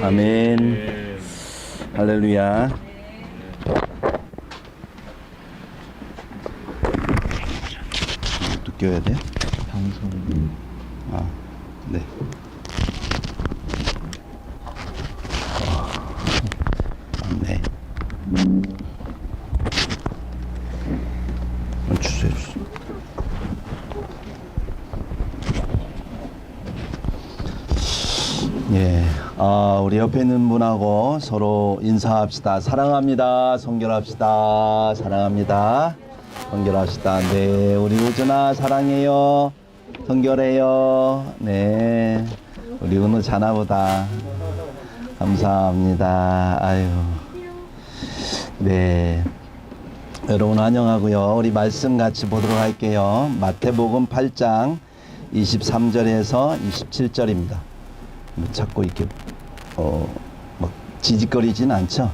아멘. 할렐루야. 또 껴야 돼? 방송. 아, 네. 네. 주세요. 예. 우리 옆에 있는 분하고 서로 인사합시다. 사랑합니다. 성결합시다. 사랑합니다. 성결합시다. 네. 우리 우준아 사랑해요. 성결해요. 네. 우리 은우 자나보다. 감사합니다. 아유. 네. 여러분 환영하고요. 우리 말씀 같이 보도록 할게요. 마태복음 8장 23절에서 27절입니다. 자꾸 이렇게 막 지직거리진 않죠.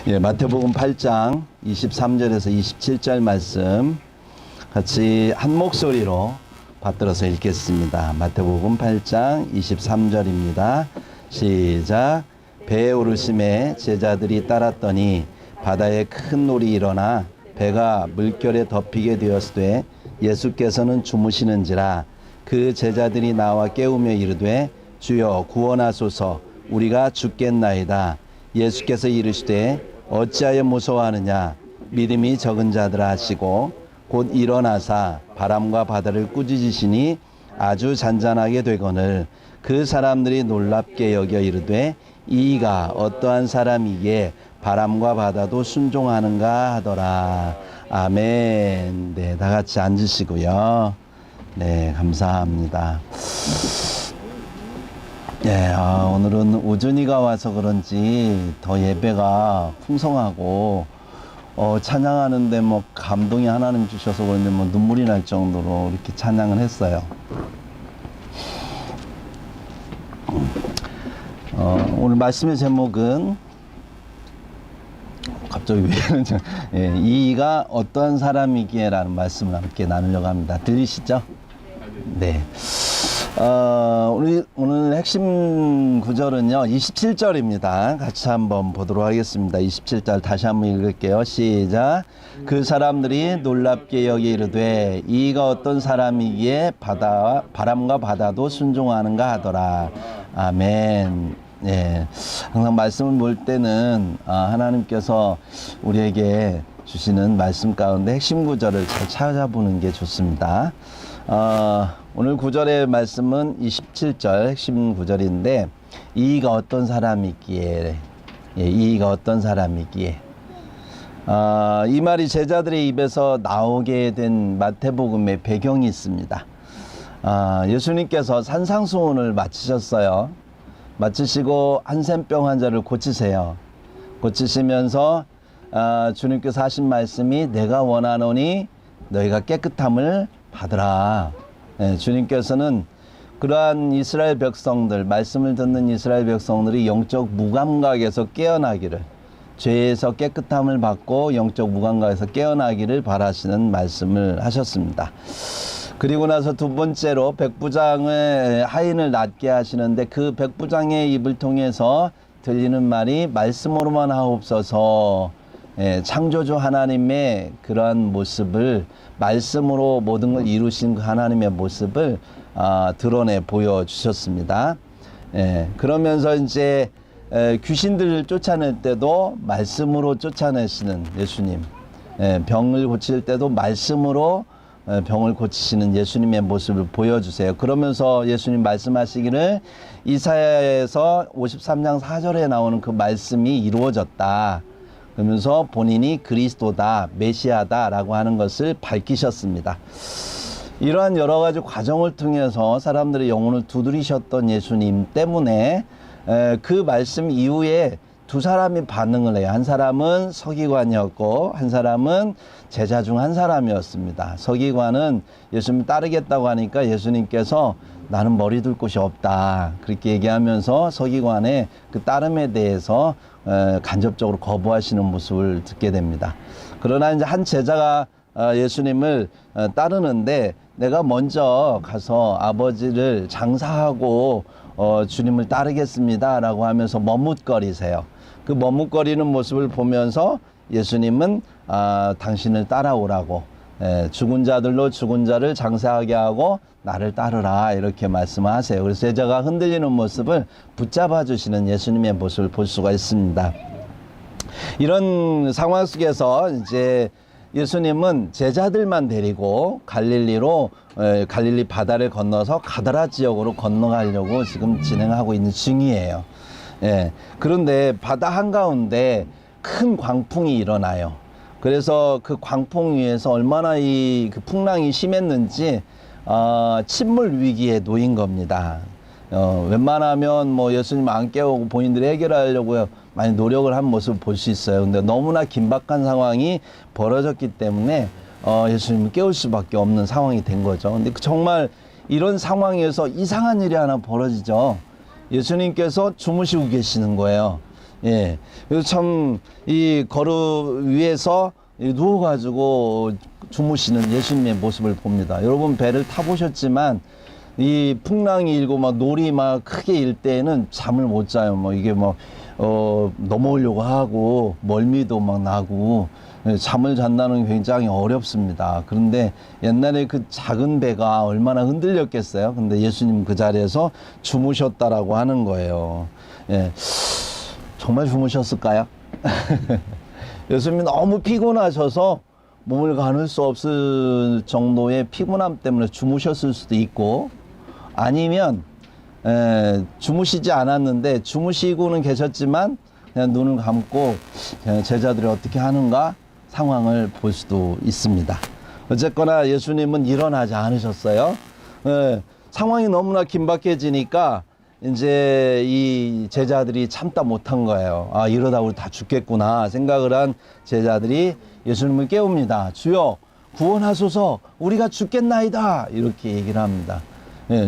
예, 마태복음 8장 23절에서 27절 말씀 같이 한 목소리로 받들어서 읽겠습니다. 마태복음 8장 23절입니다. 시작. 배에 오르심에 제자들이 따랐더니 바다에 큰 놀이 일어나 배가 물결에 덮이게 되었으되 예수께서는 주무시는지라. 그 제자들이 나와 깨우며 이르되 주여 구원하소서 우리가 죽겠나이다. 예수께서 이르시되 어찌하여 무서워하느냐 믿음이 적은 자들아 하시고 곧 일어나사 바람과 바다를 꾸짖으시니 아주 잔잔하게 되거늘 그 사람들이 놀랍게 여겨 이르되 이가 어떠한 사람이기에 바람과 바다도 순종하는가 하더라. 아멘. 네, 다 같이 앉으시고요. 네, 감사합니다. 네, 오늘은 우준이가 와서 그런지 더 예배가 풍성하고 찬양하는데 뭐 감동이 하나님 주셔서 그런지 뭐 눈물이 날 정도로 이렇게 찬양을 했어요. 오늘 말씀의 제목은 갑자기 왜 이러는지, 예, 이가 어떠한 사람이기에 라는 말씀을 함께 나누려고 합니다. 들리시죠? 네. 오늘 핵심 구절은요, 27절입니다. 같이 한번 보도록 하겠습니다. 27절 다시 한번 읽을게요. 시작. 그 사람들이 놀랍게 여기 이르되 이가 어떤 사람이기에 바람과 바다도 순종하는가 하더라. 아멘. 예, 항상 말씀을 볼 때는 하나님께서 우리에게 주시는 말씀 가운데 핵심 구절을 잘 찾아보는 게 좋습니다. 오늘 구절의 말씀은 27절 핵심 구절인데 이가 어떤 사람이기에, 예, 이가 어떤 사람이기에, 이 말이 제자들의 입에서 나오게 된 마태복음의 배경이 있습니다. 예수님께서 산상수훈을 마치셨어요. 마치시고 한센병 환자를 고치세요. 고치시면서 주님께서 하신 말씀이 내가 원하노니 너희가 깨끗함을 받으라. 예, 주님께서는 그러한 이스라엘 백성들, 말씀을 듣는 이스라엘 백성들이 영적 무감각에서 깨어나기를, 죄에서 깨끗함을 받고 영적 무감각에서 깨어나기를 바라시는 말씀을 하셨습니다. 그리고 나서 두 번째로 백부장의 하인을 낫게 하시는데 그 백부장의 입을 통해서 들리는 말이 말씀으로만 하옵소서. 예, 창조주 하나님의 그러한 모습을, 말씀으로 모든 걸 이루신 그 하나님의 모습을 드러내 보여주셨습니다. 예, 그러면서 이제 귀신들을 쫓아낼 때도 말씀으로 쫓아내시는 예수님, 예, 병을 고칠 때도 말씀으로 병을 고치시는 예수님의 모습을 보여주세요. 그러면서 예수님 말씀하시기를 이사야에서 53장 4절에 나오는 그 말씀이 이루어졌다. 그러면서 본인이 그리스도다, 메시아다 라고 하는 것을 밝히셨습니다. 이러한 여러 가지 과정을 통해서 사람들의 영혼을 두드리셨던 예수님 때문에 그 말씀 이후에 두 사람이 반응을 해요. 한 사람은 서기관이었고 한 사람은 제자 중 한 사람이었습니다. 서기관은 예수님 따르겠다고 하니까 예수님께서 나는 머리 둘 곳이 없다 그렇게 얘기하면서 서기관의 그 따름에 대해서 간접적으로 거부하시는 모습을 듣게 됩니다. 그러나 이제 한 제자가 예수님을 따르는데 내가 먼저 가서 아버지를 장사하고 주님을 따르겠습니다 라고 하면서 머뭇거리세요. 그 머뭇거리는 모습을 보면서 예수님은 당신을 따라오라고, 죽은 자들로 죽은 자를 장사하게 하고 나를 따르라 이렇게 말씀하세요. 그래서 제자가 흔들리는 모습을 붙잡아 주시는 예수님의 모습을 볼 수가 있습니다. 이런 상황 속에서 이제 예수님은 제자들만 데리고 갈릴리 바다를 건너서 가다라 지역으로 건너가려고 지금 진행하고 있는 중이에요. 그런데 바다 한가운데 큰 광풍이 일어나요. 그래서 그 광풍 위에서 얼마나 그 풍랑이 심했는지 침몰 위기에 놓인 겁니다. 웬만하면 뭐 예수님 안 깨우고 본인들이 해결하려고 많이 노력을 한 모습을 볼 수 있어요. 근데 너무나 긴박한 상황이 벌어졌기 때문에 예수님을 깨울 수밖에 없는 상황이 된 거죠. 근데 정말 이런 상황에서 이상한 일이 하나 벌어지죠. 예수님께서 주무시고 계시는 거예요. 그래서 참 이 거루 위에서 누워가지고 주무시는 예수님의 모습을 봅니다. 여러분 배를 타보셨지만 이 풍랑이 일고 막 놀이 막 크게 일 때에는 잠을 못 자요. 뭐 이게 뭐 넘어오려고 하고 멀미도 막 나고 잠을 잔다는 게 굉장히 어렵습니다. 그런데 옛날에 그 작은 배가 얼마나 흔들렸겠어요. 근데 예수님 그 자리에서 주무셨다라고 하는 거예요. 정말 주무셨을까요? 예수님이 너무 피곤하셔서 몸을 가눌 수 없을 정도의 피곤함 때문에 주무셨을 수도 있고, 아니면 주무시지 않았는데 주무시고는 계셨지만 그냥 눈을 감고 그냥 제자들이 어떻게 하는가 상황을 볼 수도 있습니다. 어쨌거나 예수님은 일어나지 않으셨어요. 상황이 너무나 긴박해지니까 이제 이 제자들이 참다 못한 거예요. 이러다 우리 다 죽겠구나 생각을 한 제자들이 예수님을 깨웁니다. 주여 구원하소서, 우리가 죽겠나이다 이렇게 얘기를 합니다.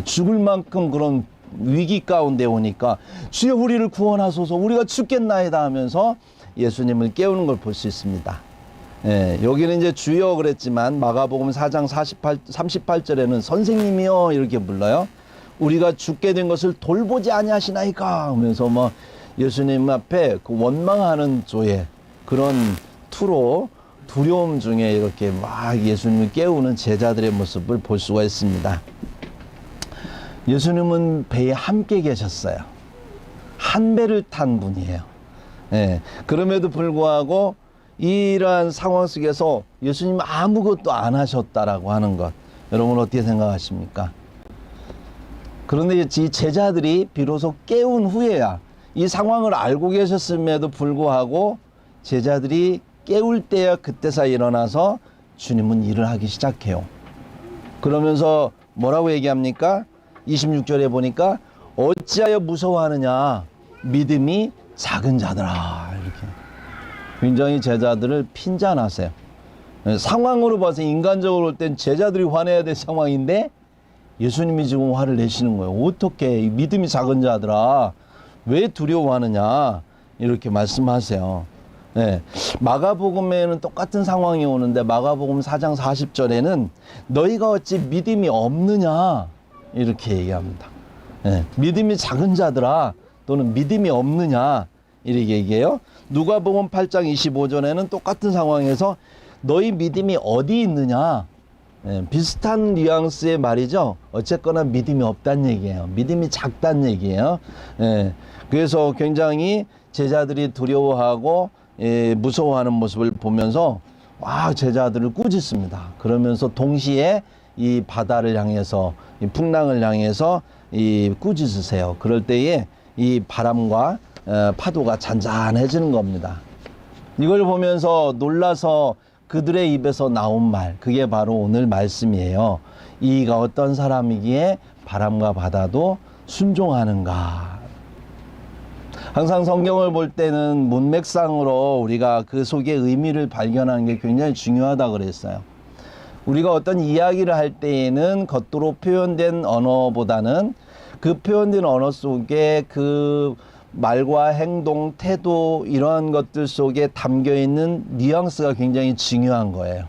죽을 만큼 그런 위기 가운데 오니까 주여 우리를 구원하소서, 우리가 죽겠나이다 하면서 예수님을 깨우는 걸 볼 수 있습니다. 여기는 이제 주여 그랬지만 마가복음 4장 38절에는 선생님이여 이렇게 불러요. 우리가 죽게 된 것을 돌보지 아니하시나이까 하면서 뭐 예수님 앞에 그 원망하는 조의 그런 투로 두려움 중에 이렇게 막 예수님을 깨우는 제자들의 모습을 볼 수가 있습니다. 예수님은 배에 함께 계셨어요. 한 배를 탄 분이에요. 그럼에도 불구하고 이러한 상황 속에서 예수님 아무것도 안 하셨다라고 하는 것, 여러분 어떻게 생각하십니까? 그런데 이 제자들이 비로소 깨운 후에야, 이 상황을 알고 계셨음에도 불구하고 제자들이 깨울 때야 그때서 일어나서 주님은 일을 하기 시작해요. 그러면서 뭐라고 얘기합니까? 26절에 보니까 어찌하여 무서워하느냐, 믿음이 작은 자들아, 이렇게 굉장히 제자들을 핀잔하세요. 상황으로 봐서 인간적으로 볼 땐 제자들이 화내야 될 상황인데 예수님이 지금 화를 내시는 거예요. 어떻게 믿음이 작은 자들아 왜 두려워하느냐 이렇게 말씀하세요. 마가복음에는 똑같은 상황이 오는데 마가복음 4장 40절에는 너희가 어찌 믿음이 없느냐 이렇게 얘기합니다. 믿음이 작은 자들아 또는 믿음이 없느냐 이렇게 얘기해요. 누가복음 8장 25절에는 똑같은 상황에서 너희 믿음이 어디 있느냐, 비슷한 뉘앙스의 말이죠. 어쨌거나 믿음이 없다는 얘기예요. 믿음이 작다는 얘기예요. 그래서 굉장히 제자들이 두려워하고 무서워하는 모습을 보면서 제자들을 꾸짖습니다. 그러면서 동시에 이 바다를 향해서, 이 풍랑을 향해서 꾸짖으세요. 그럴 때에 이 바람과 파도가 잔잔해지는 겁니다. 이걸 보면서 놀라서 그들의 입에서 나온 말, 그게 바로 오늘 말씀이에요. 이가 어떤 사람이기에 바람과 바다도 순종하는가. 항상 성경을 볼 때는 문맥상으로 우리가 그 속의 의미를 발견하는 게 굉장히 중요하다고 그랬어요. 우리가 어떤 이야기를 할 때에는 겉으로 표현된 언어보다는 그 표현된 언어 속에 그 말과 행동, 태도 이러한 것들 속에 담겨 있는 뉘앙스가 굉장히 중요한 거예요.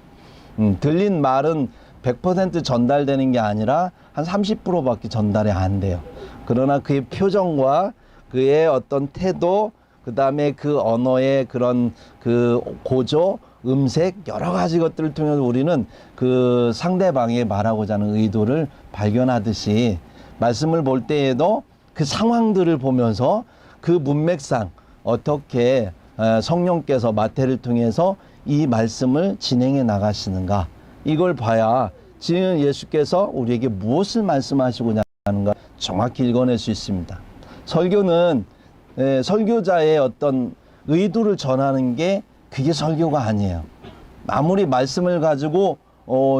들린 말은 100% 전달되는 게 아니라 한 30%밖에 전달이 안 돼요. 그러나 그의 표정과 그의 어떤 태도, 그 다음에 그 언어의 그런 그 고조, 음색, 여러 가지 것들을 통해서 우리는 그 상대방이 말하고자 하는 의도를 발견하듯이 말씀을 볼 때에도 그 상황들을 보면서 그 문맥상 어떻게 성령께서 마태를 통해서 이 말씀을 진행해 나가시는가, 이걸 봐야 지금 예수께서 우리에게 무엇을 말씀하시고자 하는가 정확히 읽어낼 수 있습니다. 설교는 설교자의 어떤 의도를 전하는 게 그게 설교가 아니에요. 아무리 말씀을 가지고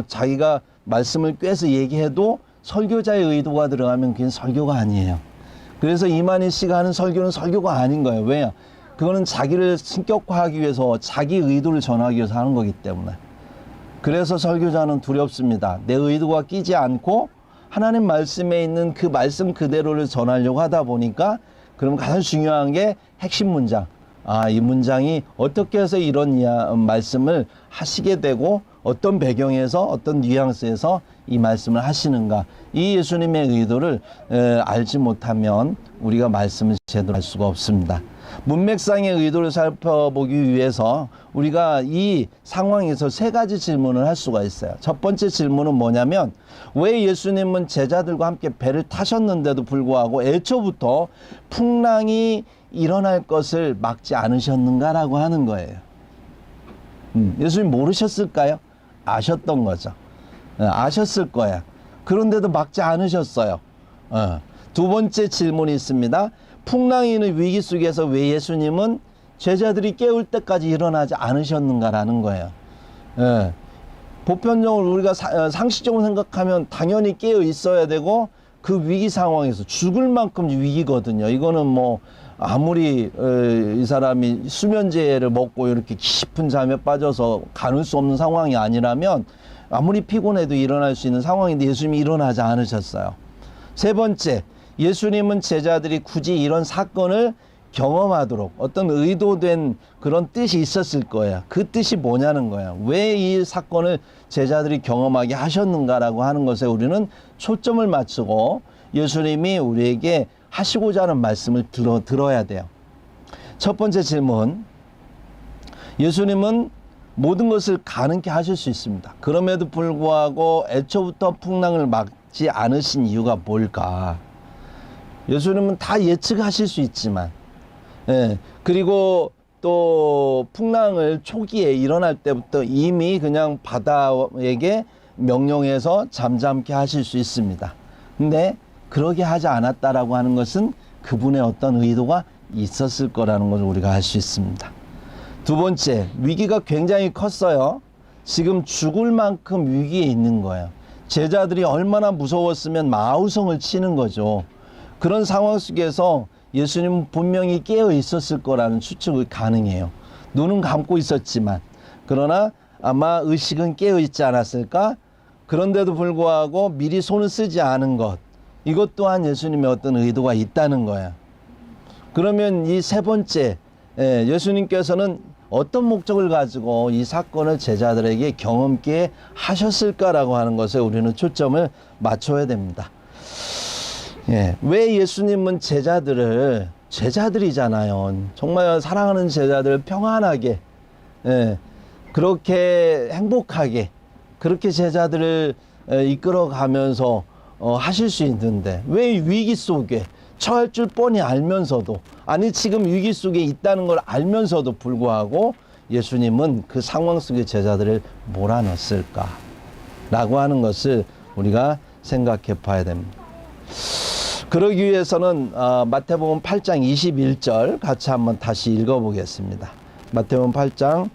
자기가 말씀을 꿰서 얘기해도 설교자의 의도가 들어가면 그게 설교가 아니에요. 그래서 이만희 씨가 하는 설교는 설교가 아닌 거예요. 왜요? 그거는 자기를 신격화하기 위해서 자기 의도를 전하기 위해서 하는 거기 때문에. 그래서 설교자는 두렵습니다. 내 의도가 끼지 않고 하나님 말씀에 있는 그 말씀 그대로를 전하려고 하다 보니까, 그럼 가장 중요한 게 핵심 문장. 이 문장이 어떻게 해서 이런 말씀을 하시게 되고 어떤 배경에서 어떤 뉘앙스에서 이 말씀을 하시는가, 이 예수님의 의도를 알지 못하면 우리가 말씀을 제대로 할 수가 없습니다. 문맥상의 의도를 살펴보기 위해서 우리가 이 상황에서 세 가지 질문을 할 수가 있어요. 첫 번째 질문은 뭐냐면, 왜 예수님은 제자들과 함께 배를 타셨는데도 불구하고 애초부터 풍랑이 일어날 것을 막지 않으셨는가라고 하는 거예요. 예수님 모르셨을까요? 아셨던 거죠. 아셨을 거야. 그런데도 막지 않으셨어요. 두 번째 질문이 있습니다. 풍랑이 있는 위기 속에서 왜 예수님은 제자들이 깨울 때까지 일어나지 않으셨는가라는 거예요. 보편적으로 우리가 상식적으로 생각하면 당연히 깨어 있어야 되고, 그 위기 상황에서 죽을 만큼 위기거든요. 이거는 뭐 아무리 이 사람이 수면제를 먹고 이렇게 깊은 잠에 빠져서 가눌 수 없는 상황이 아니라면 아무리 피곤해도 일어날 수 있는 상황인데 예수님이 일어나지 않으셨어요. 세 번째, 예수님은 제자들이 굳이 이런 사건을 경험하도록 어떤 의도된 그런 뜻이 있었을 거예요. 그 뜻이 뭐냐는 거예요. 왜 이 사건을 제자들이 경험하게 하셨는가라고 하는 것에 우리는 초점을 맞추고 예수님이 우리에게 하시고자 하는 말씀을 들어야 돼요. 첫 번째 질문, 예수님은 모든 것을 가능케 하실 수 있습니다. 그럼에도 불구하고 애초부터 풍랑을 막지 않으신 이유가 뭘까? 예수님은 다 예측하실 수 있지만, 그리고 또 풍랑을 초기에 일어날 때부터 이미 그냥 바다에게 명령해서 잠잠케 하실 수 있습니다. 근데 그러게 하지 않았다라고 하는 것은 그분의 어떤 의도가 있었을 거라는 것을 우리가 알 수 있습니다. 두 번째, 위기가 굉장히 컸어요. 지금 죽을 만큼 위기에 있는 거예요. 제자들이 얼마나 무서웠으면 마우성을 치는 거죠. 그런 상황 속에서 예수님은 분명히 깨어 있었을 거라는 추측이 가능해요. 눈은 감고 있었지만, 그러나 아마 의식은 깨어 있지 않았을까? 그런데도 불구하고 미리 손을 쓰지 않은 것, 이것 또한 예수님의 어떤 의도가 있다는 거예요. 그러면 이 세 번째, 예수님께서는 어떤 목적을 가지고 이 사건을 제자들에게 경험케 하셨을까라고 하는 것에 우리는 초점을 맞춰야 됩니다. 왜 예수님은 제자들이잖아요. 정말 사랑하는 제자들 평안하게, 그렇게 행복하게, 그렇게 제자들을 이끌어가면서 하실 수 있는데, 왜 위기 속에 처할 줄 뻔히 알면서도, 아니 지금 위기 속에 있다는 걸 알면서도 불구하고 예수님은 그 상황 속에 제자들을 몰아넣었을까 라고 하는 것을 우리가 생각해 봐야 됩니다. 그러기 위해서는 마태복음 8장 21절 같이 한번 다시 읽어보겠습니다. 마태복음 8장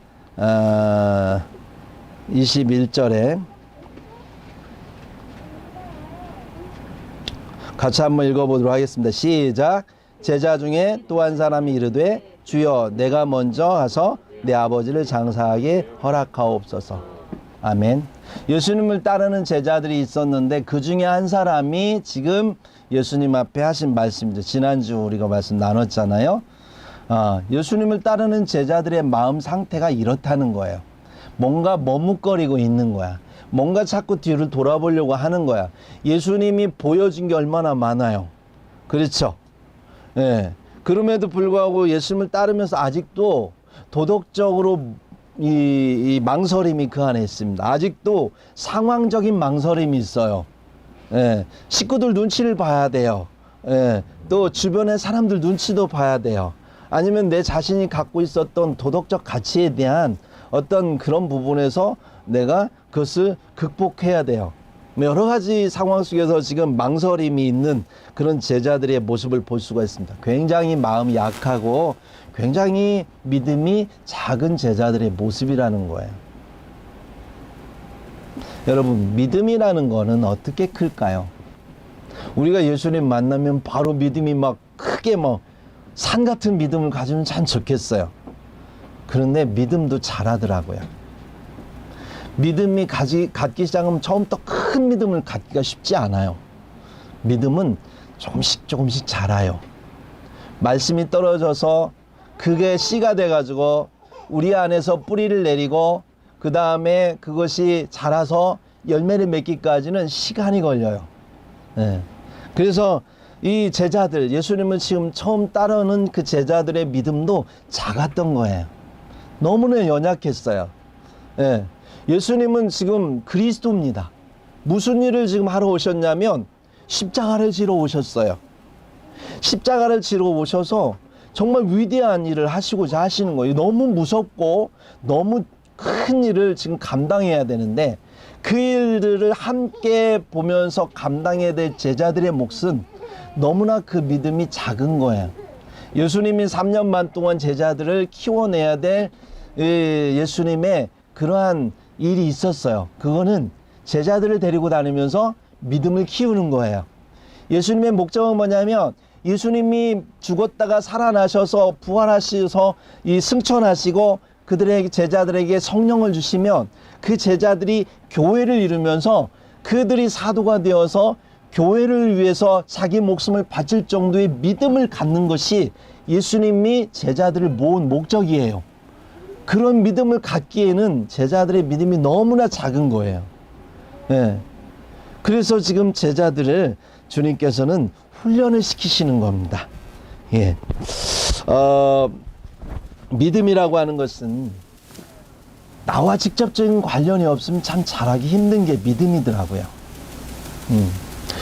21절에 같이 한번 읽어보도록 하겠습니다. 시작. 제자 중에 또 한 사람이 이르되 주여 내가 먼저 가서 내 아버지를 장사하게 허락하옵소서. 아멘. 예수님을 따르는 제자들이 있었는데 그 중에 한 사람이 지금 예수님 앞에 하신 말씀이죠. 지난주 우리가 말씀 나눴잖아요. 예수님을 따르는 제자들의 마음 상태가 이렇다는 거예요. 뭔가 머뭇거리고 있는 거야. 뭔가 자꾸 뒤를 돌아보려고 하는 거야. 예수님이 보여준 게 얼마나 많아요. 그렇죠? 예. 그럼에도 불구하고 예수님을 따르면서 아직도 도덕적으로 이 망설임이 그 안에 있습니다. 아직도 상황적인 망설임이 있어요. 예. 식구들 눈치를 봐야 돼요. 예. 또 주변의 사람들 눈치도 봐야 돼요. 아니면 내 자신이 갖고 있었던 도덕적 가치에 대한 어떤 그런 부분에서 내가 그것을 극복해야 돼요. 여러 가지 상황 속에서 지금 망설임이 있는 그런 제자들의 모습을 볼 수가 있습니다. 굉장히 마음이 약하고 굉장히 믿음이 작은 제자들의 모습이라는 거예요. 여러분, 믿음이라는 거는 어떻게 클까요? 우리가 예수님 만나면 바로 믿음이 막 크게 산 같은 믿음을 가지면 참 좋겠어요. 그런데 믿음도 자라더라고요. 믿음이 갖기 시작하면 처음부터 큰 믿음을 갖기가 쉽지 않아요. 믿음은 조금씩 자라요. 말씀이 떨어져서 그게 씨가 돼가지고 우리 안에서 뿌리를 내리고 그 다음에 그것이 자라서 열매를 맺기까지는 시간이 걸려요. 네. 그래서 이 제자들, 예수님을 지금 처음 따르는 그 제자들의 믿음도 작았던 거예요. 너무나 연약했어요. 예. 예수님은 지금 그리스도입니다. 무슨 일을 지금 하러 오셨냐면 십자가를 지러 오셨어요. 십자가를 지러 오셔서 정말 위대한 일을 하시고자 하시는 거예요. 너무 무섭고 너무 큰 일을 지금 감당해야 되는데 그 일들을 함께 보면서 감당해야 될 제자들의 몫은 너무나 그 믿음이 작은 거예요. 예수님이 3년 반 동안 제자들을 키워내야 될 예수님의 그러한 일이 있었어요. 그거는 제자들을 데리고 다니면서 믿음을 키우는 거예요. 예수님의 목적은 뭐냐면 예수님이 죽었다가 살아나셔서 부활하셔서 이 승천하시고 그들의 제자들에게 성령을 주시면 그 제자들이 교회를 이루면서 그들이 사도가 되어서 교회를 위해서 자기 목숨을 바칠 정도의 믿음을 갖는 것이 예수님이 제자들을 모은 목적이에요. 그런 믿음을 갖기에는 제자들의 믿음이 너무나 작은 거예요. 예. 그래서 지금 제자들을 주님께서는 훈련을 시키시는 겁니다. 예. 믿음이라고 하는 것은 나와 직접적인 관련이 없으면 참 잘하기 힘든 게 믿음이더라고요.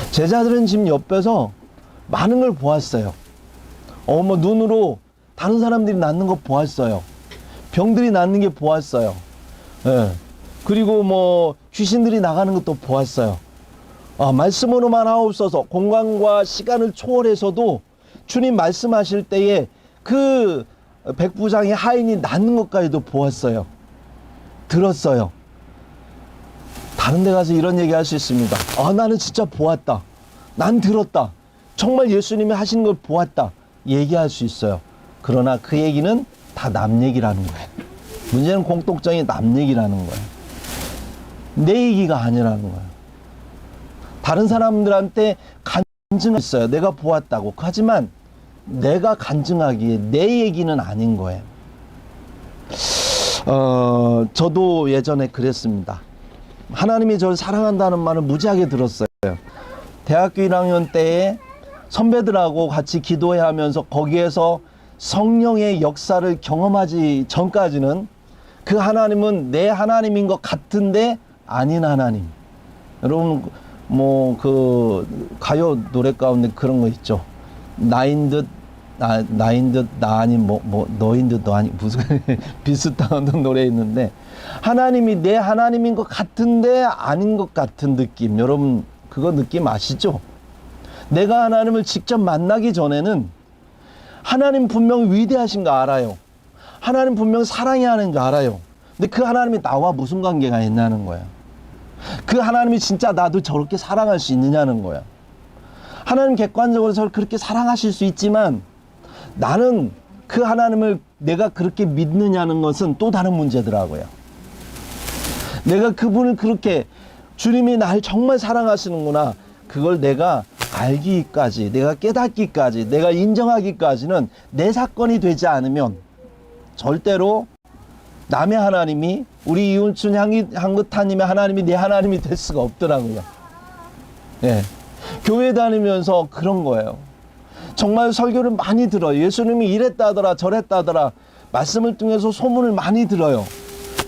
제자들은 지금 옆에서 많은 걸 보았어요. 눈으로 다른 사람들이 낫는 거 보았어요. 병들이 낫는 게 보았어요. 예. 그리고 귀신들이 나가는 것도 보았어요. 말씀으로만 하옵소서. 공간과 시간을 초월해서도 주님 말씀하실 때에 그 백부장의 하인이 낫는 것까지도 보았어요. 들었어요. 다른 데 가서 이런 얘기 할 수 있습니다. 나는 진짜 보았다. 난 들었다. 정말 예수님이 하시는 걸 보았다. 얘기할 수 있어요. 그러나 그 얘기는 다 남 얘기라는 거예요. 문제는 공통점이 남 얘기라는 거예요. 내 얘기가 아니라는 거예요. 다른 사람들한테 간증했어요. 내가 보았다고. 하지만 내가 간증하기에 내 얘기는 아닌 거예요. 저도 예전에 그랬습니다. 하나님이 저를 사랑한다는 말을 무지하게 들었어요. 대학교 1학년 때에 선배들하고 같이 기도해야 하면서 거기에서 성령의 역사를 경험하지 전까지는 그 하나님은 내 하나님인 것 같은데 아닌 하나님. 여러분 그 가요 노래 가운데 그런 거 있죠. 나인 듯 나 아닌 너인 듯 너 아닌 무슨 비슷한 노래 있는데 하나님이 내 하나님인 것 같은데 아닌 것 같은 느낌. 여러분 그거 느낌 아시죠? 내가 하나님을 직접 만나기 전에는 하나님 분명 위대하신 거 알아요. 하나님 분명 사랑해야 하는 거 알아요. 근데 그 하나님이 나와 무슨 관계가 있냐는 거야. 그 하나님이 진짜 나도 저렇게 사랑할 수 있느냐는 거야. 하나님 객관적으로 저를 그렇게 사랑하실 수 있지만 나는 그 하나님을 내가 그렇게 믿느냐는 것은 또 다른 문제더라고요. 내가 그분을 그렇게 주님이 날 정말 사랑하시는구나. 그걸 내가 알기까지, 내가 깨닫기까지, 내가 인정하기까지는 내 사건이 되지 않으면 절대로 남의 하나님이, 우리 이운춘 향긋하님의 하나님이 내 하나님이 될 수가 없더라고요. 예. 교회 다니면서 그런 거예요. 정말 설교를 많이 들어요. 예수님이 이랬다더라 저랬다더라 말씀을 통해서 소문을 많이 들어요.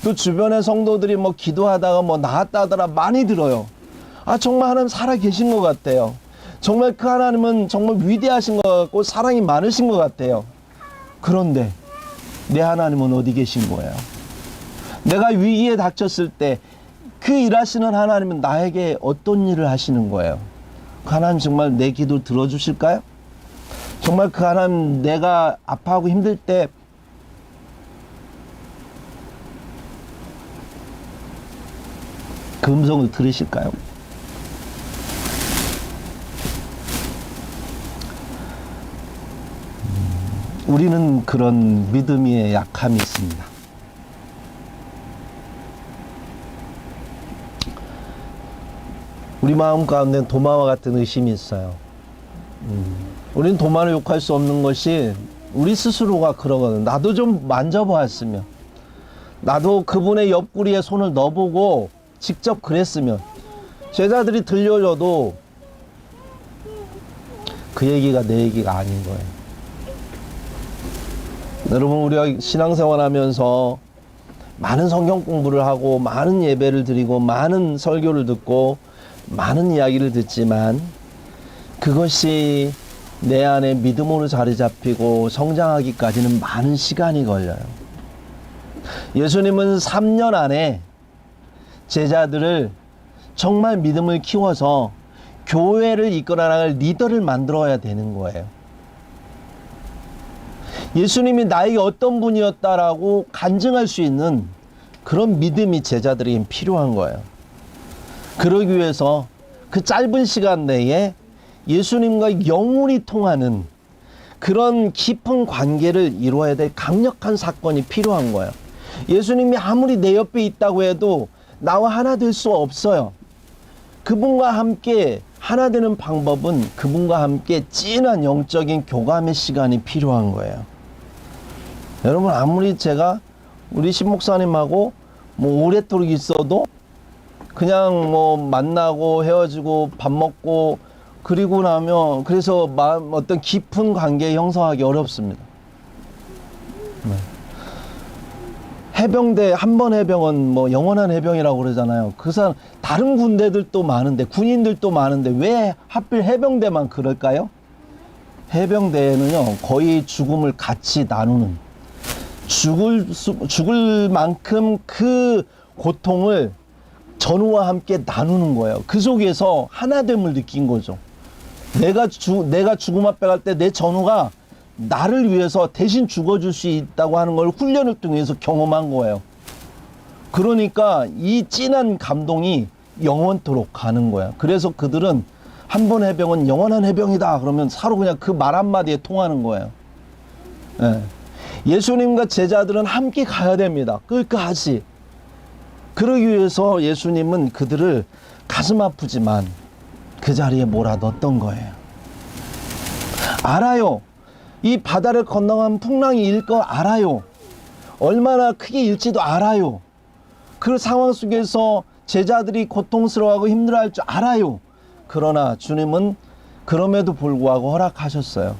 또 주변의 성도들이 뭐 기도하다가 뭐 나았다더라 많이 들어요. 아, 정말 하나님 살아 계신 것 같아요. 정말 그 하나님은 정말 위대하신 것 같고 사랑이 많으신 것 같아요. 그런데 내 하나님은 어디 계신 거예요? 내가 위기에 닥쳤을 때 그 일하시는 하나님은 나에게 어떤 일을 하시는 거예요? 그 하나님 정말 내 기도 들어주실까요? 정말 그 하나님 내가 아파하고 힘들 때 그 음성을 들으실까요? 우리는 그런 믿음의 약함이 있습니다. 우리 마음 가운데 도마와 같은 의심이 있어요. 우리는 도마를 욕할 수 없는 것이 우리 스스로가 그러거든. 나도 좀 만져보았으면, 나도 그분의 옆구리에 손을 넣어보고 직접 그랬으면, 제자들이 들려줘도 그 얘기가 내 얘기가 아닌 거예요. 여러분, 우리가 신앙생활 하면서 많은 성경 공부를 하고 많은 예배를 드리고 많은 설교를 듣고 많은 이야기를 듣지만 그것이 내 안에 믿음으로 자리 잡히고 성장하기까지는 많은 시간이 걸려요. 예수님은 3년 안에 제자들을 정말 믿음을 키워서 교회를 이끌어 나갈 리더를 만들어야 되는 거예요. 예수님이 나에게 어떤 분이었다라고 간증할 수 있는 그런 믿음이 제자들에게 필요한 거예요. 그러기 위해서 그 짧은 시간 내에 예수님과 영원히 통하는 그런 깊은 관계를 이루어야 될 강력한 사건이 필요한 거예요. 예수님이 아무리 내 옆에 있다고 해도 나와 하나 될 수 없어요. 그분과 함께 하나 되는 방법은 그분과 함께 진한 영적인 교감의 시간이 필요한 거예요. 여러분, 아무리 제가 우리 신목사님하고 뭐 오랫도록 있어도 그냥 뭐 만나고 헤어지고 밥 먹고 그리고 나면 그래서 어떤 깊은 관계 형성하기 어렵습니다. 네. 해병대, 한 번 해병은 뭐 영원한 해병이라고 그러잖아요. 그 사람 다른 군대들도 많은데, 군인들도 많은데 왜 하필 해병대만 그럴까요? 해병대에는요 거의 죽음을 같이 나누는, 죽을 만큼 그 고통을 전우와 함께 나누는 거예요. 그 속에서 하나됨을 느낀 거죠. 내가 죽음 앞에 갈 때 내 전우가 나를 위해서 대신 죽어줄 수 있다고 하는 걸 훈련을 통해서 경험한 거예요. 그러니까 이 진한 감동이 영원토록 가는 거야. 그래서 그들은 한 번 해병은 영원한 해병이다 그러면 서로 그냥 그 말 한마디에 통하는 거예요. 예. 예수님과 제자들은 함께 가야 됩니다. 끝까지. 그러기 위해서 예수님은 그들을 가슴 아프지만 그 자리에 몰아넣었던 거예요. 알아요. 이 바다를 건너간 풍랑이 일 거 알아요. 얼마나 크게 일지도 알아요. 그 상황 속에서 제자들이 고통스러워하고 힘들어할 줄 알아요. 그러나 주님은 그럼에도 불구하고 허락하셨어요.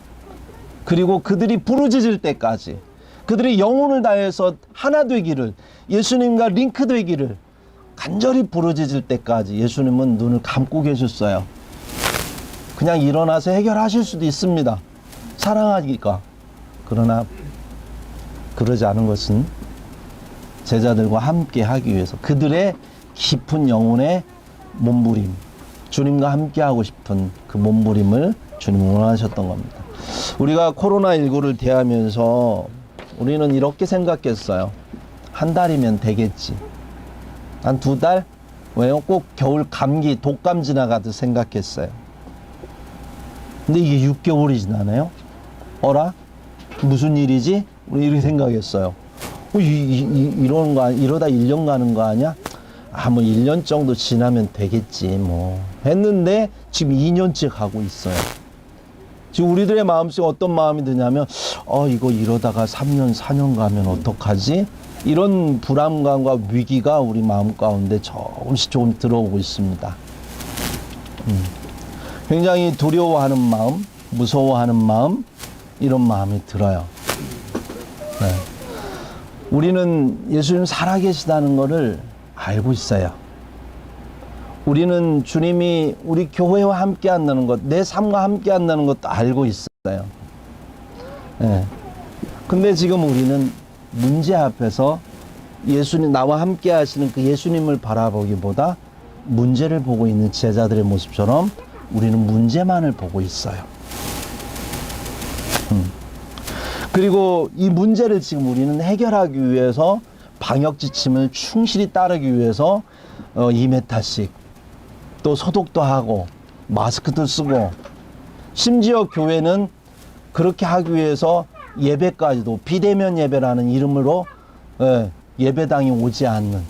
그리고 그들이 부르짖을 때까지, 그들이 영혼을 다해서 하나 되기를, 예수님과 링크 되기를 간절히 부르짖을 때까지 예수님은 눈을 감고 계셨어요. 그냥 일어나서 해결하실 수도 있습니다. 사랑하니까. 그러나 그러지 않은 것은 제자들과 함께 하기 위해서 그들의 깊은 영혼의 몸부림, 주님과 함께 하고 싶은 그 몸부림을 주님은 원하셨던 겁니다. 우리가 코로나19를 대하면서 우리는 이렇게 생각했어요. 한 달이면 되겠지. 한 2달? 왜요? 꼭 겨울 감기, 독감 지나가듯 생각했어요. 근데 이게 6개월이 지나네요? 어라? 무슨 일이지? 우리 이렇게 생각했어요. 이러다 1년 가는 거 아니야? 뭐 1년 정도 지나면 되겠지, 뭐. 했는데 지금 2년째 가고 있어요. 지금 우리들의 마음속에 어떤 마음이 드냐면, 이거 이러다가 3년, 4년 가면 어떡하지? 이런 불안감과 위기가 우리 마음 가운데 조금씩 조금 들어오고 있습니다. 굉장히 두려워하는 마음, 무서워하는 마음, 이런 마음이 들어요. 네. 우리는 예수님 살아계시다는 것을 알고 있어요. 우리는 주님이 우리 교회와 함께 한다는 것, 내 삶과 함께 한다는 것도 알고 있어요. 네. 근데 지금 우리는 문제 앞에서 예수님, 나와 함께 하시는 그 예수님을 바라보기보다 문제를 보고 있는 제자들의 모습처럼 우리는 문제만을 보고 있어요. 그리고 이 문제를 지금 우리는 해결하기 위해서 방역 지침을 충실히 따르기 위해서 2m씩 또 소독도 하고 마스크도 쓰고, 심지어 교회는 그렇게 하기 위해서 예배까지도 비대면 예배라는 이름으로 예배당이 오지 않는,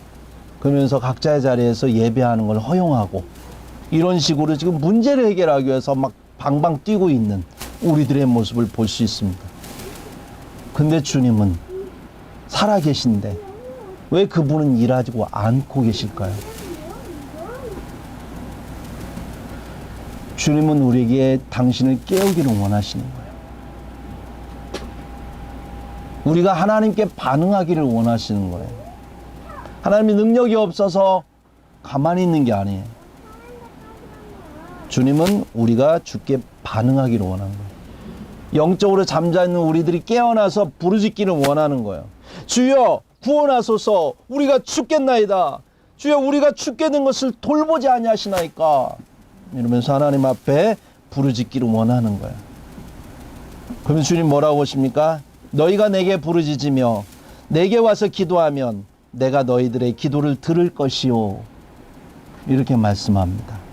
그러면서 각자의 자리에서 예배하는 걸 허용하고, 이런 식으로 지금 문제를 해결하기 위해서 막 방방 뛰고 있는 우리들의 모습을 볼 수 있습니다. 근데 주님은 살아계신데 왜 그분은 일하지고 않고 계실까요? 주님은 우리에게 당신을 깨우기를 원하시는 거예요. 우리가 하나님께 반응하기를 원하시는 거예요. 하나님의 능력이 없어서 가만히 있는 게 아니에요. 주님은 우리가 주께 반응하기를 원하는 거예요. 영적으로 잠자있는 우리들이 깨어나서 부르짖기를 원하는 거예요. 주여 구원하소서, 우리가 죽겠나이다. 주여 우리가 죽게 된 것을 돌보지 아니하시나이까. 이러면서 하나님 앞에 부르짖기를 원하는 거예요. 그러면 주님 뭐라고 하십니까? 너희가 내게 부르짖으며 내게 와서 기도하면 내가 너희들의 기도를 들을 것이요, 이렇게 말씀합니다.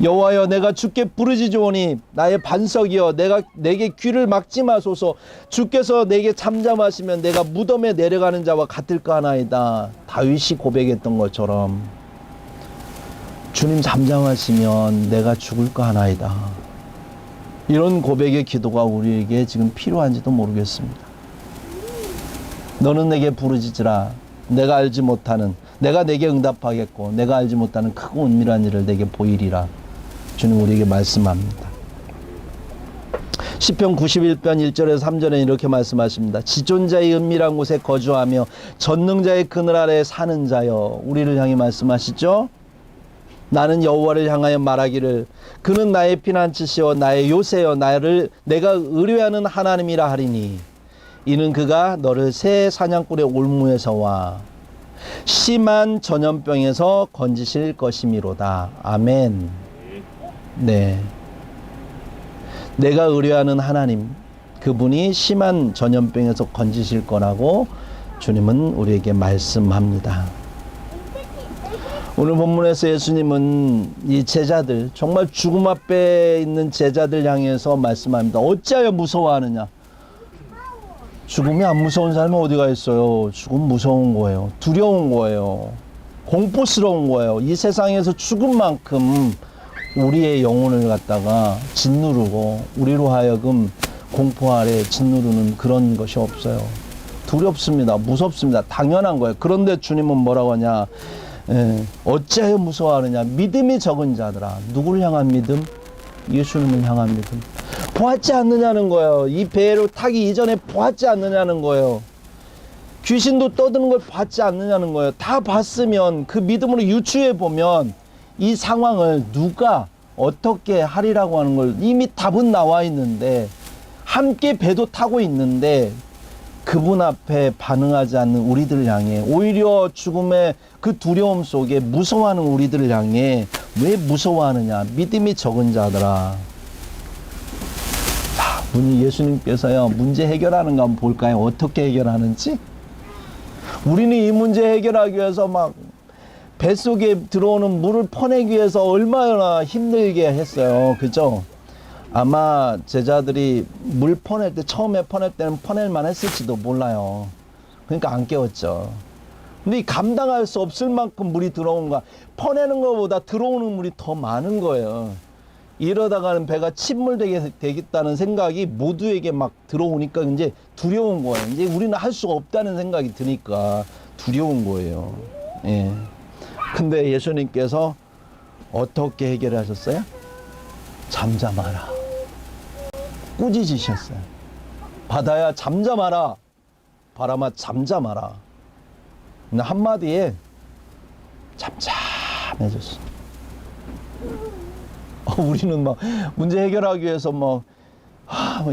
여호와여, 내가 주께 부르짖으오니 나의 반석이여 내게 귀를 막지 마소서. 주께서 내게 잠잠하시면 내가 무덤에 내려가는 자와 같을까 하나이다. 다윗이 고백했던 것처럼 주님 잠잠하시면 내가 죽을까 하나이다. 이런 고백의 기도가 우리에게 지금 필요한지도 모르겠습니다. 너는 내게 부르짖으라. 내가 알지 못하는, 내가 내게 응답하겠고 내가 알지 못하는 크고 은밀한 일을 내게 보이리라. 주님 우리에게 말씀합니다. 시편 91편 1절에서 3절에 이렇게 말씀하십니다. 지존자의 은밀한 곳에 거주하며 전능자의 그늘 아래 사는 자여. 우리를 향해 말씀하시죠. 나는 여호와를 향하여 말하기를 그는 나의 피난처시여 나의 요새여 내가 의뢰하는 하나님이라 하리니 이는 그가 너를 새 사냥꾼의 올무에서와 심한 전염병에서 건지실 것이미로다. 아멘. 네, 내가 의뢰하는 하나님, 그분이 심한 전염병에서 건지실 거라고 주님은 우리에게 말씀합니다. 오늘 본문에서 예수님은 이 제자들, 정말 죽음 앞에 있는 제자들 향해서 말씀합니다. 어찌하여 무서워하느냐? 죽음이 안 무서운 사람이 어디가 있어요? 죽음 무서운 거예요. 두려운 거예요. 공포스러운 거예요. 이 세상에서 죽음만큼 우리의 영혼을 갖다가 짓누르고 우리로 하여금 공포 아래 짓누르는 그런 것이 없어요. 두렵습니다. 무섭습니다. 당연한 거예요. 그런데 주님은 뭐라고 하냐? 어찌하여 무서워하느냐? 믿음이 적은 자들아. 누구를 향한 믿음? 예수님을 향한 믿음. 보았지 않느냐는 거예요. 이 배로 타기 이전에 보았지 않느냐는 거예요. 귀신도 떠드는 걸 봤지 않느냐는 거예요. 다 봤으면 그 믿음으로 유추해 보면 이 상황을 누가 어떻게 하리라고 하는 걸 이미 답은 나와 있는데, 함께 배도 타고 있는데 그분 앞에 반응하지 않는 우리들을 향해, 오히려 죽음의 그 두려움 속에 무서워하는 우리들을 향해 왜 무서워하느냐? 믿음이 적은 자들아. 자, 예수님께서요 문제 해결하는 거 한번 볼까요? 어떻게 해결하는지. 우리는 이 문제 해결하기 위해서 막 뱃속에 들어오는 물을 퍼내기 위해서 얼마나 힘들게 했어요. 그죠? 아마 제자들이 물 퍼낼 때, 처음에 퍼낼 때는 퍼낼만 했을지도 몰라요. 그러니까 안 깨웠죠. 근데 이 감당할 수 없을 만큼 물이 들어온 거야. 퍼내는 것보다 들어오는 물이 더 많은 거예요. 이러다가는 배가 침몰되게 되겠다는 생각이 모두에게 막 들어오니까 이제 두려운 거예요. 이제 우리는 할 수가 없다는 생각이 드니까 두려운 거예요. 예. 근데 예수님께서 어떻게 해결하셨어요? 잠잠하라. 꾸짖으셨어요. 바다야 잠잠하라. 바람아 잠잠하라. 한마디에 잠잠해졌어. 우리는 막 문제 해결하기 위해서 막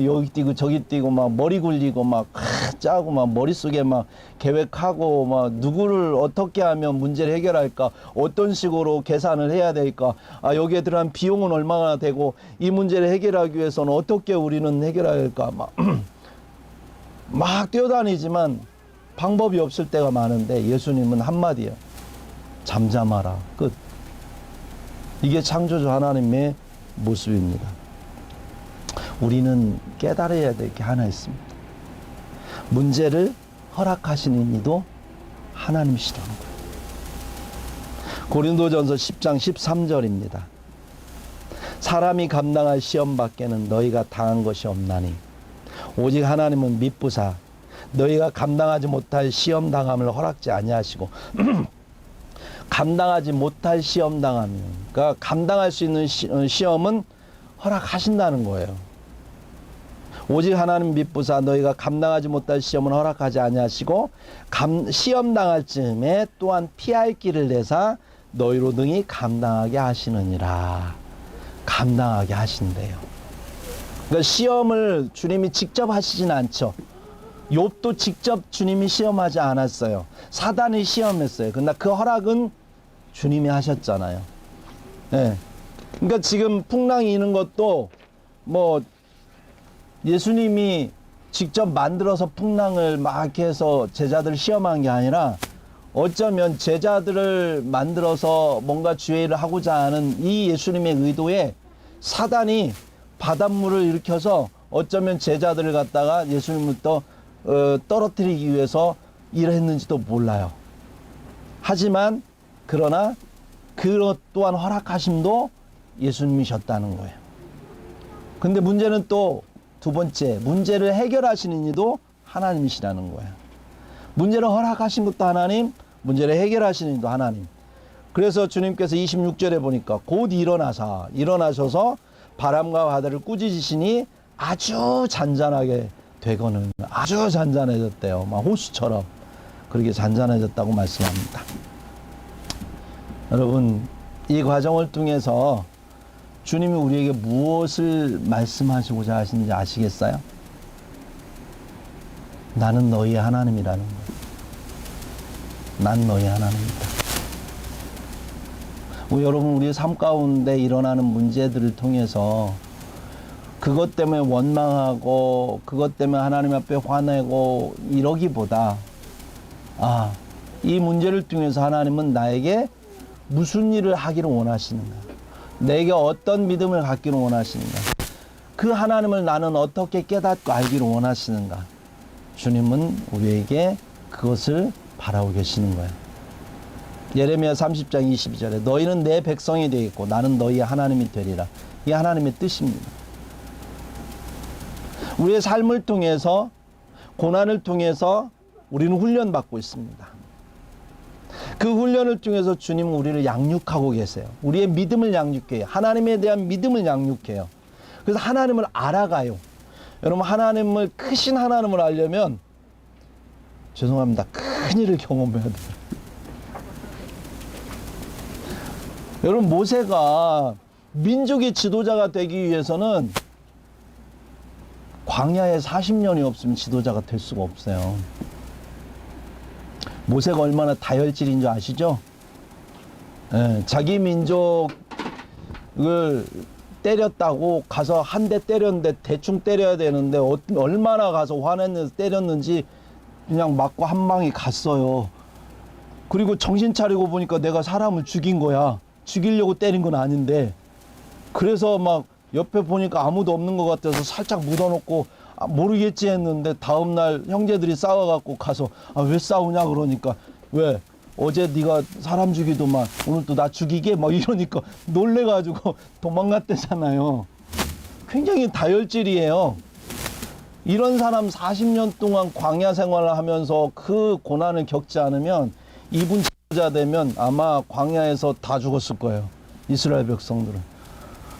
여기 뛰고 저기 뛰고 막 머리 굴리고 막 짜고 막 머릿속에 막 계획하고 막 누구를 어떻게 하면 문제를 해결할까, 어떤 식으로 계산을 해야 될까, 여기에 들어간 비용은 얼마나 되고 이 문제를 해결하기 위해서는 어떻게 우리는 해결할까 막 뛰어다니지만 방법이 없을 때가 많은데 예수님은 한마디예요. 잠잠하라. 끝. 이게 창조주 하나님의 모습입니다. 우리는 깨달아야 될 게 하나 있습니다. 문제를 허락하시는 이도 하나님이시라는 거예요. 고린도전서 10장 13절입니다. 사람이 감당할 시험 밖에는 너희가 당한 것이 없나니 오직 하나님은 미쁘사 너희가 감당하지 못할 시험 당함을 허락지 아니하시고 감당하지 못할 시험 당하면, 그러니까 감당할 수 있는 시험은 허락하신다는 거예요. 오직 하나님 미쁘사 너희가 감당하지 못할 시험은 허락하지 아니하시고 시험 당할 즈음에 또한 피할 길을 내사 너희로 등이 감당하게 하시느니라. 감당하게 하신대요. 그러니까 시험을 주님이 직접 하시진 않죠. 욥도 직접 주님이 시험하지 않았어요. 사단이 시험했어요. 그러나 그 허락은 주님이 하셨잖아요. 네. 그러니까 지금 풍랑이 있는 것도 뭐 예수님이 직접 만들어서 풍랑을 막 해서 제자들을 시험한 게 아니라 어쩌면 제자들을 만들어서 뭔가 주의 일을 하고자 하는 이 예수님의 의도에 사단이 바닷물을 일으켜서 어쩌면 제자들을 갖다가 예수님부터 떨어뜨리기 위해서 일을 했는지도 몰라요. 하지만 그러나 그것 또한 허락하심도 예수님이셨다는 거예요. 근데 문제는 또 두 번째, 문제를 해결하시는 이도 하나님이시라는 거예요. 문제를 허락하신 것도 하나님, 문제를 해결하시는 이도 하나님. 그래서 주님께서 26절에 보니까 곧 일어나셔서 바람과 바다를 꾸짖으시니 아주 잔잔하게 되고는, 아주 잔잔해졌대요. 막 호수처럼 그렇게 잔잔해졌다고 말씀합니다. 여러분, 이 과정을 통해서 주님이 우리에게 무엇을 말씀하시고자 하시는지 아시겠어요? 나는 너희 하나님이라는 거예요. 난 너희 하나님이다. 여러분, 우리의 삶 가운데 일어나는 문제들을 통해서 그것 때문에 원망하고 그것 때문에 하나님 앞에 화내고 이러기보다 이 문제를 통해서 하나님은 나에게 무슨 일을 하기를 원하시는가, 내게 어떤 믿음을 갖기를 원하시는가, 그 하나님을 나는 어떻게 깨닫고 알기를 원하시는가, 주님은 우리에게 그것을 바라고 계시는 거예요. 예레미야 30장 22절에 너희는 내 백성이 되겠고 나는 너희의 하나님이 되리라. 이게 하나님의 뜻입니다. 우리의 삶을 통해서, 고난을 통해서 우리는 훈련받고 있습니다. 그 훈련을 통해서 주님은 우리를 양육하고 계세요. 우리의 믿음을 양육해요. 하나님에 대한 믿음을 양육해요. 그래서 하나님을 알아가요. 여러분, 하나님을, 크신 하나님을 알려면 죄송합니다, 큰 일을 경험해야 돼요. 여러분, 모세가 민족의 지도자가 되기 위해서는 광야에 40년이 없으면 지도자가 될 수가 없어요. 모세가 얼마나 다혈질인 줄 아시죠? 자기 민족을 때렸다고 가서 한 대 때렸는데 대충 때려야 되는데 얼마나 가서 화냈는지 때렸는지 그냥 맞고 한 방에 갔어요. 그리고 정신 차리고 보니까 내가 사람을 죽인 거야. 죽이려고 때린 건 아닌데, 그래서 막 옆에 보니까 아무도 없는 것 같아서 살짝 묻어놓고 모르겠지 했는데 다음날 형제들이 싸워갖고 가서 왜 싸우냐 그러니까 왜 어제 네가 사람 죽이더만 오늘 또 나 죽이게 막 이러니까 놀래가지고 도망갔대잖아요. 굉장히 다혈질이에요. 이런 사람 40년 동안 광야 생활을 하면서 그 고난을 겪지 않으면 이분 지도자 되면 아마 광야에서 다 죽었을 거예요. 이스라엘 백성들은.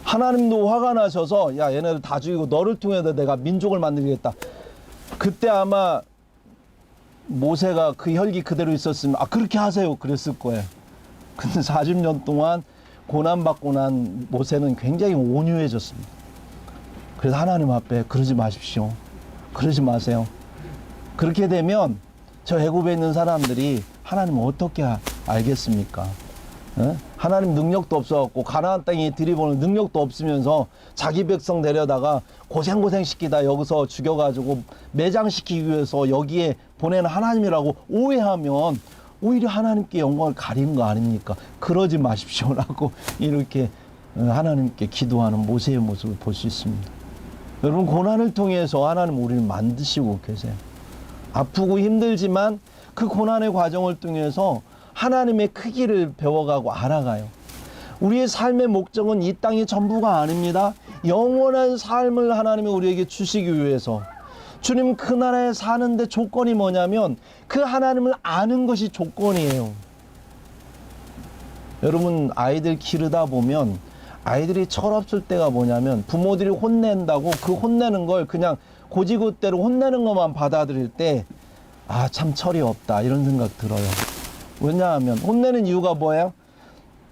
하나님도 화가 나셔서 야 얘네들 다 죽이고 너를 통해서 내가 민족을 만들겠다. 그때 아마 모세가 그 혈기 그대로 있었으면 아 그렇게 하세요 그랬을 거예요. 근데 40년 동안 고난받고 난 모세는 굉장히 온유해졌습니다. 그래서 하나님 앞에 그러지 마십시오. 그러지 마세요. 그렇게 되면 저 애굽에 있는 사람들이 하나님 어떻게 알겠습니까? 에? 하나님 능력도 없어갖고 가나안 땅에 들이보는 능력도 없으면서 자기 백성 데려다가 고생 시키다 여기서 죽여가지고 매장시키기 위해서 여기에 보내는 하나님이라고 오해하면 오히려 하나님께 영광을 가리는 거 아닙니까? 그러지 마십시오라고 이렇게 하나님께 기도하는 모세의 모습을 볼 수 있습니다. 여러분 고난을 통해서 하나님 우리를 만드시고 계세요. 아프고 힘들지만 그 고난의 과정을 통해서 하나님의 크기를 배워가고 알아가요. 우리의 삶의 목적은 이 땅이 전부가 아닙니다. 영원한 삶을 하나님이 우리에게 주시기 위해서 주님 그 나라에 사는데 조건이 뭐냐면 그 하나님을 아는 것이 조건이에요. 여러분 아이들 기르다 보면 아이들이 철없을 때가 뭐냐면 부모들이 혼낸다고 그 혼내는 걸 그냥 고지고대로 혼내는 것만 받아들일 때 아 참 철이 없다 이런 생각 들어요. 왜냐하면 혼내는 이유가 뭐예요?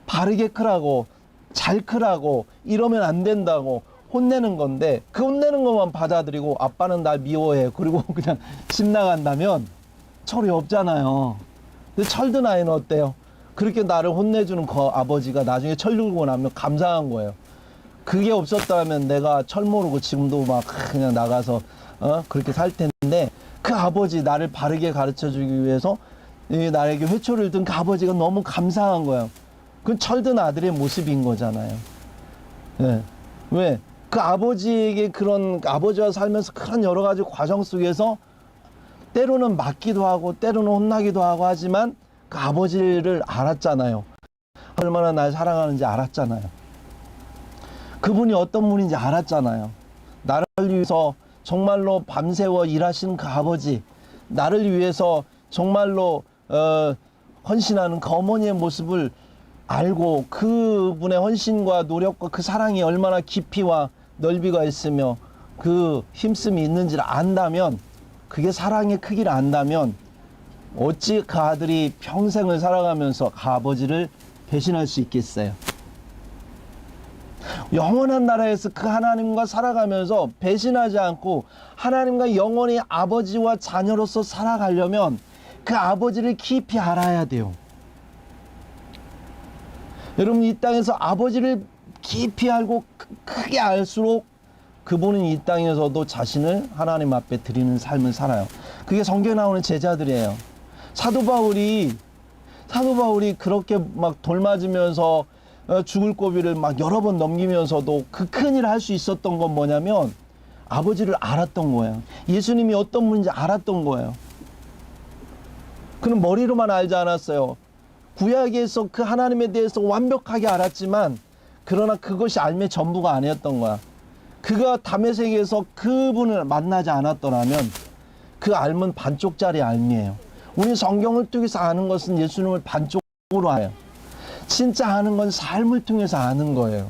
바르게 크라고 잘 크라고 이러면 안 된다고 혼내는 건데 그 혼내는 것만 받아들이고 아빠는 날 미워해 그리고 그냥 집 나간다면 철이 없잖아요. 근데 철든 아이는 어때요? 그렇게 나를 혼내주는 그 아버지가 나중에 철 들고 나면 감사한 거예요. 그게 없었다면 내가 철 모르고 지금도 막 그냥 나가서 그렇게 살 텐데 그 아버지 나를 바르게 가르쳐 주기 위해서 나에게 회초리를 든 그 아버지가 너무 감사한 거예요. 그건 철든 아들의 모습인 거잖아요. 네. 왜? 그 아버지에게 그런 아버지와 살면서 그런 여러 가지 과정 속에서 때로는 맞기도 하고 때로는 혼나기도 하고 하지만 그 아버지를 알았잖아요. 얼마나 날 사랑하는지 알았잖아요. 그분이 어떤 분인지 알았잖아요. 나를 위해서 정말로 밤새워 일하시는 그 아버지, 나를 위해서 정말로 헌신하는 그 어머니의 모습을 알고 그분의 헌신과 노력과 그 사랑이 얼마나 깊이와 넓이가 있으며 그 힘씀이 있는지를 안다면, 그게 사랑의 크기를 안다면 어찌 그 아들이 평생을 살아가면서 그 아버지를 배신할 수 있겠어요? 영원한 나라에서 그 하나님과 살아가면서 배신하지 않고 하나님과 영원히 아버지와 자녀로서 살아가려면 그 아버지를 깊이 알아야 돼요. 여러분, 이 땅에서 아버지를 깊이 알고 크게 알수록 그분은 이 땅에서도 자신을 하나님 앞에 드리는 삶을 살아요. 그게 성경에 나오는 제자들이에요. 사도 바울이 그렇게 막 돌 맞으면서 죽을 고비를 막 여러 번 넘기면서도 그 큰 일을 할 수 있었던 건 뭐냐면 아버지를 알았던 거예요. 예수님이 어떤 분인지 알았던 거예요. 그는 머리로만 알지 않았어요. 구약에서 그 하나님에 대해서 완벽하게 알았지만 그러나 그것이 알매 전부가 아니었던 거야. 그가 다메섹에서 그분을 만나지 않았더라면 그 알면 반쪽짜리 알미예요. 우리 성경을 통해서 아는 것은 예수님을 반쪽으로 알아요. 진짜 아는 건 삶을 통해서 아는 거예요.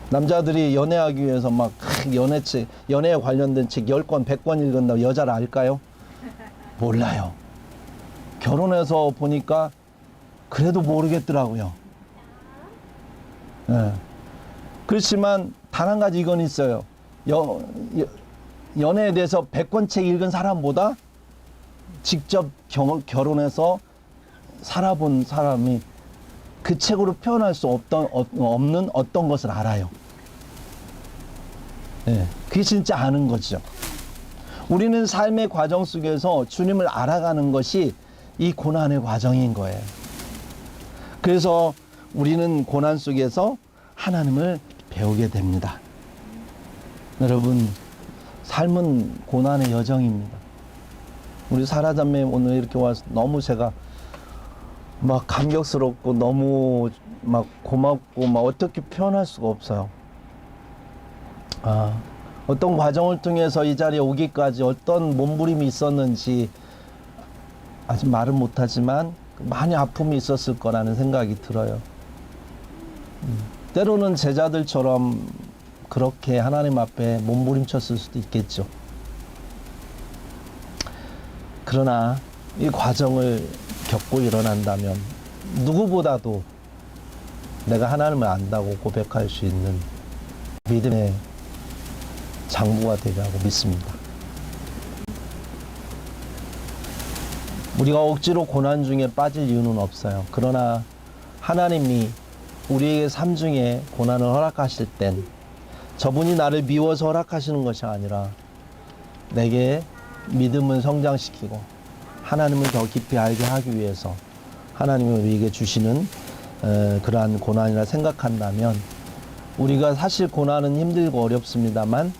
남자들이 연애하기 위해서 막 연애책, 연애에 관련된 책 10권, 100권 읽은다고 여자를 알까요? 몰라요. 결혼해서 보니까 그래도 모르겠더라고요. 네. 그렇지만 단 한 가지 이건 있어요. 연애에 대해서 100권 책 읽은 사람보다 직접 결혼해서 살아본 사람이 그 책으로 표현할 수 없는 어떤 것을 알아요. 네, 그게 진짜 아는 거죠. 우리는 삶의 과정 속에서 주님을 알아가는 것이 이 고난의 과정인 거예요. 그래서 우리는 고난 속에서 하나님을 배우게 됩니다. 여러분, 삶은 고난의 여정입니다. 우리 사라자매 오늘 이렇게 와서 너무 제가 막 감격스럽고 너무 막 고맙고 막 어떻게 표현할 수가 없어요. 어떤 과정을 통해서 이 자리에 오기까지 어떤 몸부림이 있었는지 아직 말은 못하지만 많이 아픔이 있었을 거라는 생각이 들어요. 때로는 제자들처럼 그렇게 하나님 앞에 몸부림쳤을 수도 있겠죠. 그러나 이 과정을 겪고 일어난다면 누구보다도 내가 하나님을 안다고 고백할 수 있는 믿음의 장부가 되리라고 믿습니다. 우리가 억지로 고난 중에 빠질 이유는 없어요. 그러나 하나님이 우리에게 삶 중에 고난을 허락하실 땐 저분이 나를 미워서 허락하시는 것이 아니라 내게 믿음을 성장시키고 하나님을 더 깊이 알게 하기 위해서 하나님이 우리에게 주시는 그러한 고난이라 생각한다면 우리가 사실 고난은 힘들고 어렵습니다만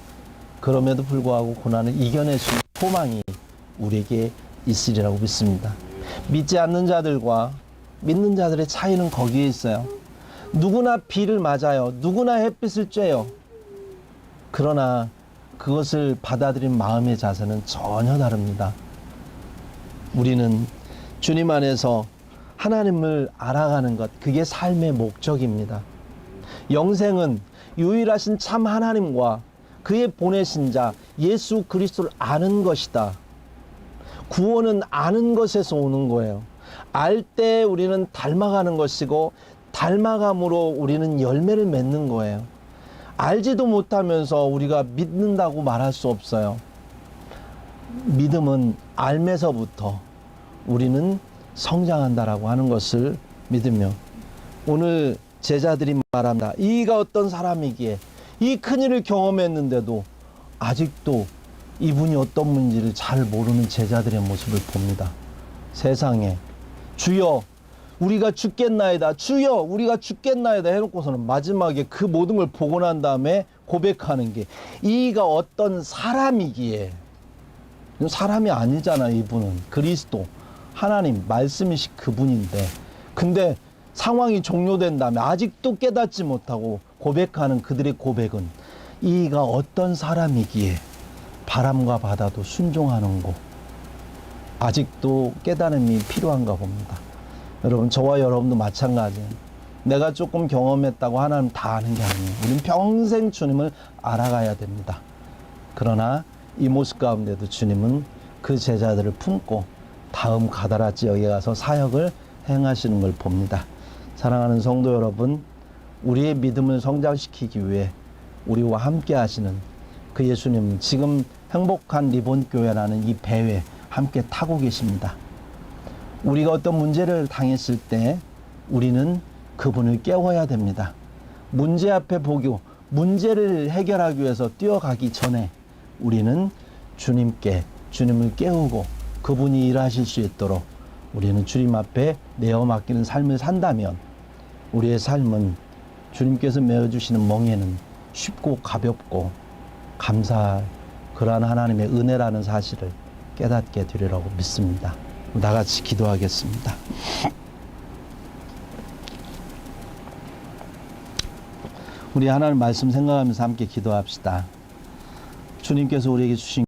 그럼에도 불구하고 고난을 이겨낼 수 있는 소망이 우리에게 있으리라고 믿습니다. 믿지 않는 자들과 믿는 자들의 차이는 거기에 있어요. 누구나 비를 맞아요. 누구나 햇빛을 쬐요. 그러나 그것을 받아들인 마음의 자세는 전혀 다릅니다. 우리는 주님 안에서 하나님을 알아가는 것, 그게 삶의 목적입니다. 영생은 유일하신 참 하나님과 그의 보내신 자 예수 그리스도를 아는 것이다. 구원은 아는 것에서 오는 거예요. 알 때 우리는 닮아가는 것이고 닮아감으로 우리는 열매를 맺는 거예요. 알지도 못하면서 우리가 믿는다고 말할 수 없어요. 믿음은 알면서부터 우리는 성장한다라고 하는 것을 믿으며 오늘 제자들이 말합니다. 이가 어떤 사람이기에 이 큰일을 경험했는데도 아직도 이분이 어떤 분인지를 잘 모르는 제자들의 모습을 봅니다. 세상에 주여 우리가 죽겠나이다, 주여 우리가 죽겠나이다 해놓고서는 마지막에 그 모든 걸 보고 난 다음에 고백하는 게 이가 어떤 사람이기에, 사람이 아니잖아. 이분은 그리스도 하나님 말씀이신 그분인데, 근데 상황이 종료된 다음에 아직도 깨닫지 못하고 고백하는 그들의 고백은 이가 어떤 사람이기에 바람과 바다도 순종하는 거, 아직도 깨달음이 필요한가 봅니다. 여러분, 저와 여러분도 마찬가지예요. 내가 조금 경험했다고 하나님 다 아는 게 아니에요. 우리는 평생 주님을 알아가야 됩니다. 그러나 이 모습 가운데도 주님은 그 제자들을 품고 다음 가다라 지역에 가서 사역을 행하시는 걸 봅니다. 사랑하는 성도 여러분, 우리의 믿음을 성장시키기 위해 우리와 함께 하시는 그 예수님은 지금 행복한 리본교회라는 이 배에 함께 타고 계십니다. 우리가 어떤 문제를 당했을 때 우리는 그분을 깨워야 됩니다. 문제 앞에 보고 문제를 해결하기 위해서 뛰어가기 전에 우리는 주님을 깨우고 그분이 일하실 수 있도록 우리는 주님 앞에 내어 맡기는 삶을 산다면 우리의 삶은 주님께서 메어주시는 멍에는 쉽고 가볍고 감사할 그러한 하나님의 은혜라는 사실을 깨닫게 되리라고 믿습니다. 나같이 기도하겠습니다. 우리 하나님 말씀 생각하면서 함께 기도합시다. 주님께서 우리에게 주신